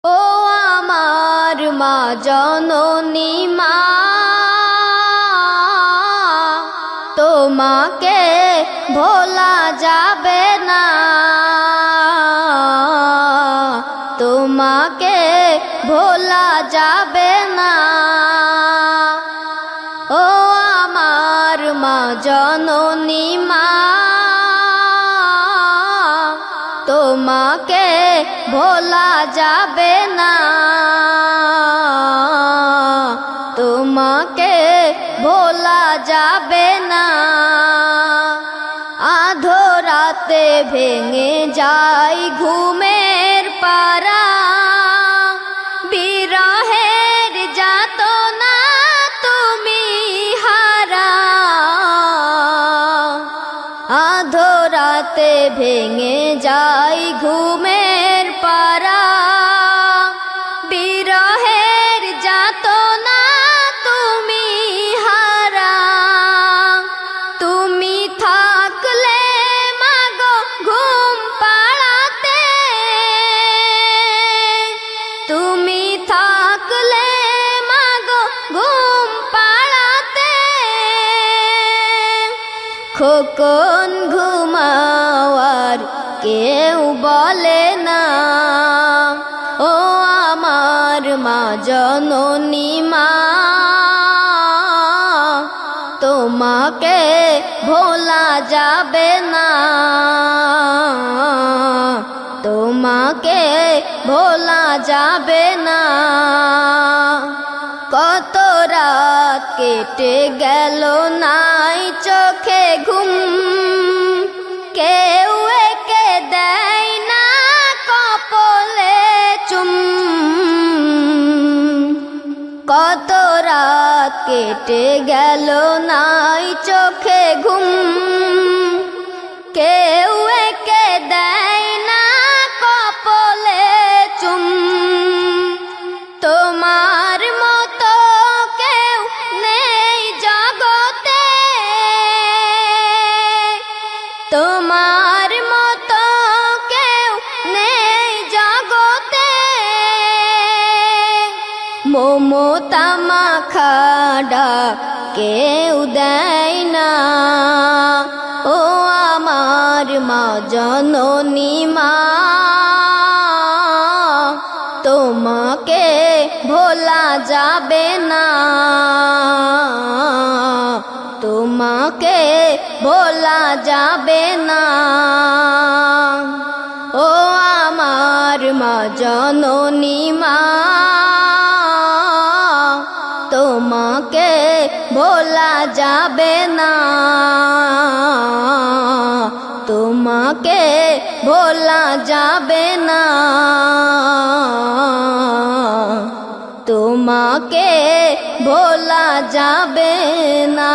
ও আমার মা জননী মা, তোমাকে ভোলা যাবে না, তোমাকে ভোলা যাবে না। ও আমার মা জননী মা, তোমাকে ভোলা যাবে না, তোমাকে ভোলা যাবে না। আধরাতে ভেঙে যায় ঘুমের পারা, বিরহের যাতনা তুমি হারা। আধরাতে ভেঙে যায় ঘুমের পারা, বিরহের যাতনা তুমি হারা। তুমি থাকলে মাগো ঘুম পাড়াতে, তুমি থাকলে মাগো ঘুম পাড়াতে। খোকন ঘুমাওয়ার কেউ বলে না, ও আমার মা জননী মা, তোমাকে ভোলা যাবে না, তোমাকে ভোলা যাবে না। কত রাত কেটে গেল নাই চোখে ঘুম, কেউ একে দেয় না কপলে চুম। কত রাত কেটে গেল নাই চোখে ঘুম, কেউ একে দেয় না কপলে চুম। তোমার মতো কেউ নেই জগতে, তোমার মতো কেউ নেই জগতে। মমতা মাখা ডাক কেউ দেয় না, ও আমার মা জননী মা, তোমাকে ভোলা যাবে না, তোমাকে ভোলা যাবে না। ও আমার মা জননী মা, তোমাকে ভোলা যাবে না, তোমাকে ভোলা যাবে না, তোমাকে ভোলা যাবে না।